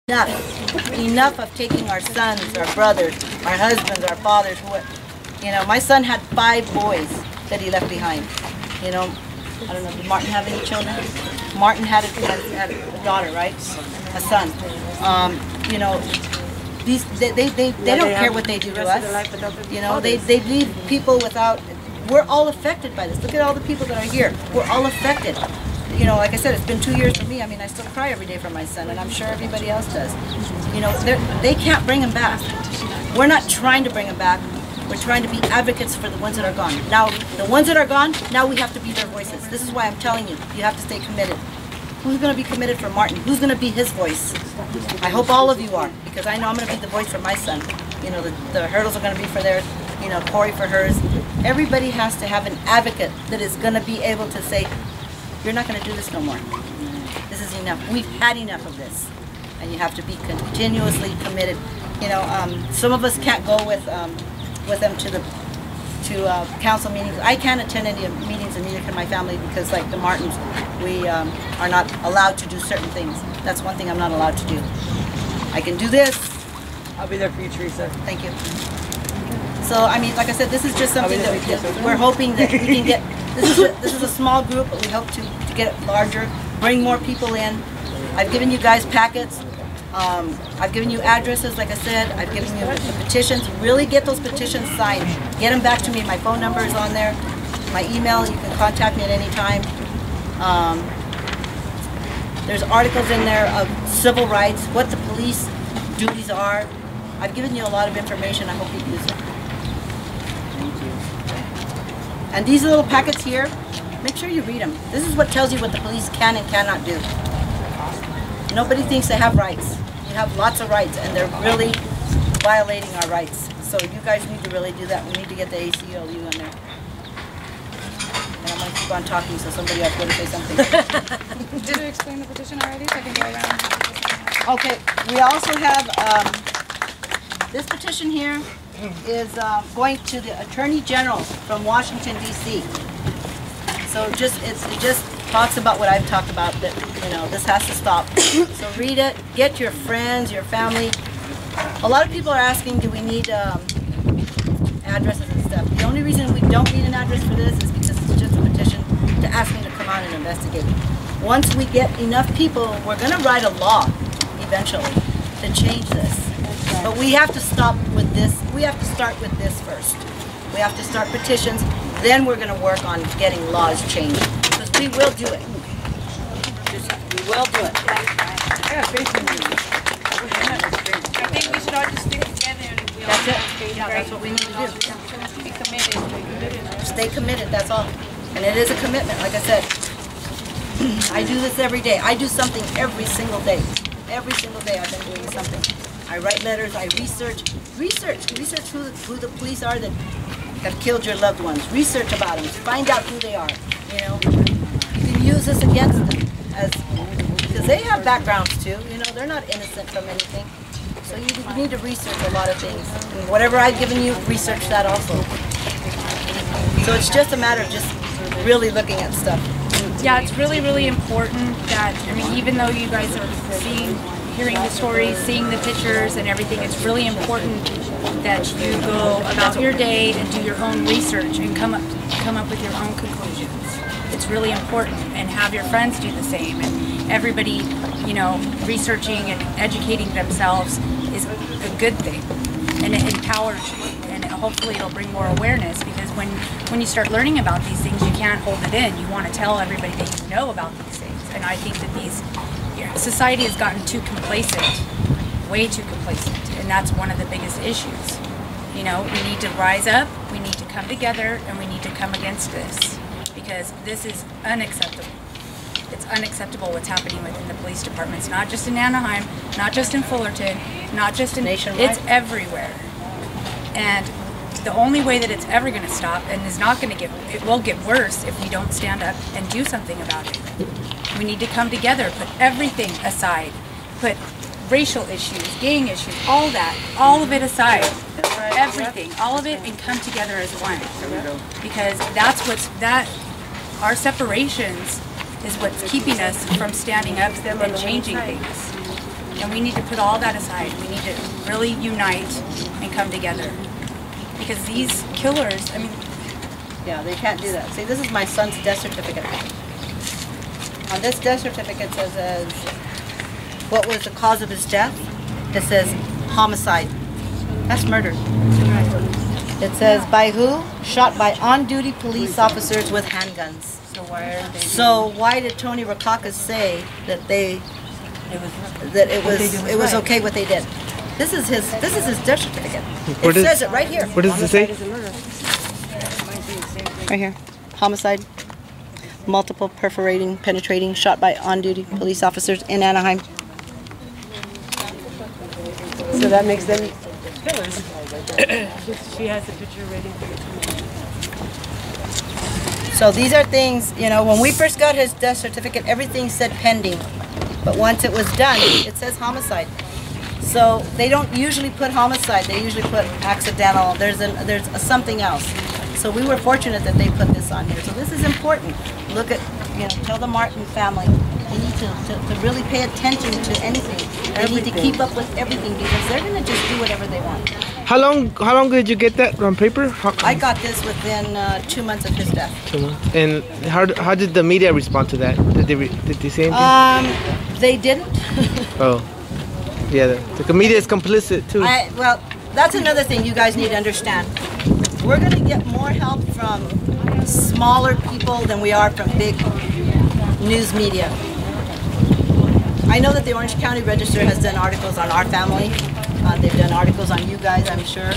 Enough of taking our sons, our brothers, our husbands, our fathers. You know, my son had 5 boys that he left behind. You know, I don't know, did Martin have any children? Martin had a daughter, right? A son. You know, they don't care what they do to us. You know, they leave people without. We're all affected by this. Look at all the people that are here. We're all affected. You know, like I said, it's been 2 years for me. I mean, I still cry every day for my son, and I'm sure everybody else does. You know, they can't bring him back. We're not trying to bring him back. We're trying to be advocates for the ones that are gone. Now, the ones that are gone, now we have to be their voices. This is why I'm telling you, you have to stay committed. Who's going to be committed for Martin? Who's going to be his voice? I hope all of you are, because I know I'm going to be the voice for my son. You know, the hurdles are going to be for theirs, you know, Corey for hers. Everybody has to have an advocate that is going to be able to say, you're not going to do this no more. This is enough. We've had enough of this. And you have to be continuously committed. You know, some of us can't go with them to council meetings. I can't attend any meetings, and neither can my family, because like the Martins, we are not allowed to do certain things. That's one thing I'm not allowed to do. I can do this. I'll be there for you, Teresa. Thank you. So, I mean, like I said, this is just something that we're hoping that we can get. This is a small group, but we hope to get it larger, bring more people in. I've given you guys packets. I've given you addresses, like I said. I've given you the petitions. Really get those petitions signed. Get them back to me. My phone number is on there. My email, you can contact me at any time. There's articles in there of civil rights, what the police duties are. I've given you a lot of information. I hope you use it. And these little packets here, make sure you read them. This is what tells you what the police can and cannot do. Nobody thinks they have rights. You have lots of rights, and they're really violating our rights. So you guys need to really do that. We need to get the ACLU in there. And I'm going to keep on talking so somebody else will say something. Did you explain the petition already? So I can go around. Okay, we also have this petition here is going to the Attorney General from Washington, D.C. So it just talks about what I've talked about, that, you know, this has to stop. So read it, get your friends, your family. A lot of people are asking, do we need addresses and stuff. The only reason we don't need an address for this is because it's just a petition to ask me to come out and investigate. Once we get enough people, we're going to write a law eventually to change this. But we have to stop with this. We have to start with this first. We have to start petitions, then we're going to work on getting laws changed. Because we will do it. We will do it. I think we should all just stick together and we That's it. Yeah, that's what we need to do. Be committed. Stay committed, that's all. And it is a commitment, like I said. I do this every day. I do something every single day. Every single day I've been doing something. I write letters, I research who the police are that have killed your loved ones. Research about them, find out who they are. You know, you can use this against them, because they have backgrounds too. You know, they're not innocent from anything. So you need to research a lot of things. And whatever I've given you, research that also. So it's just a matter of just really looking at stuff. Yeah, it's really, really important that, I mean, even though you guys are hearing the stories, seeing the pictures and everything, it's really important that you go about your day and do your own research and come up with your own conclusions. It's really important, and have your friends do the same, and everybody, you know, researching and educating themselves is a good thing, and it empowers you, and hopefully it'll bring more awareness, because when you start learning about these things, you can't hold it in. You want to tell everybody that you know about these things, and I think that society has gotten too complacent, way too complacent, and that's one of the biggest issues. You know, we need to rise up, we need to come together, and we need to come against this, because this is unacceptable. It's unacceptable what's happening within the police departments, not just in Anaheim, not just in Fullerton, not just in nationwide. It's everywhere. And the only way that it's ever going to stop, and is not going to it will get worse if we don't stand up and do something about it. We need to come together, put everything aside, put racial issues, gang issues, all of it aside, everything, all of it, and come together as one. Because our separations is what's keeping us from standing up and changing things. And we need to put all that aside. We need to really unite and come together. Because these killers, I mean... Yeah, they can't do that. See, this is my son's death certificate. On this death certificate it says, what was the cause of his death? It says homicide. That's murder. It says by who? Shot by on-duty police officers with handguns. So why did Tony Rakakis say that it was okay what they did? This is his death certificate. It says it right here. What does it say? Right here. Homicide. Multiple perforating, penetrating, shot by on-duty police officers in Anaheim. So that makes them killers. She has the picture ready. So these are things, you know, when we first got his death certificate, everything said pending. But once it was done, it says homicide. So they don't usually put homicide, they usually put accidental, there's something else. So we were fortunate that they put this on here. So this is important. Look at, you know, tell the Martin family, they need to really pay attention to anything. They need to keep up with everything because they're going to just do whatever they want. How long did you get that on paper? I got this within 2 months of his death. 2 months. And how did the media respond to that? Did they say anything? They didn't. Oh. Yeah, the media is complicit too. Well, that's another thing you guys need to understand. We're going to get more help from smaller people than we are from big news media. I know that the Orange County Register has done articles on our family. They've done articles on you guys, I'm sure.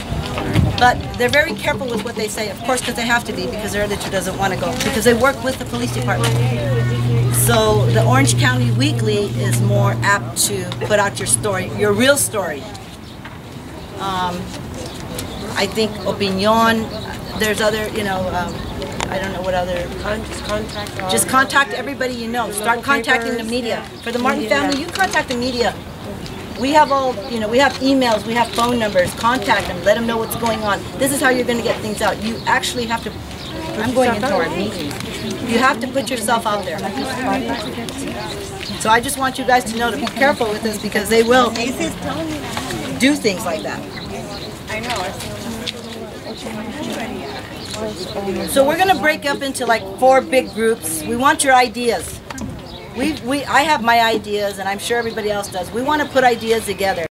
But they're very careful with what they say, of course, because they have to be, because their editor doesn't want to go, because they work with the police department. So the Orange County Weekly is more apt to put out your story, your real story. I think Opinion, there's other, you know, I don't know what other. Just contact everybody you know. Start contacting the media. For the Martin family, you contact the media. We have all, you know, we have emails, we have phone numbers. Contact them, let them know what's going on. This is how you're going to get things out. You actually have to, I'm going into our meeting. You have to put yourself out there. So I just want you guys to know to be careful with this because they will do things like that. I know. So we're going to break up into like 4 big groups. We want your ideas. I have my ideas, and I'm sure everybody else does. We want to put ideas together.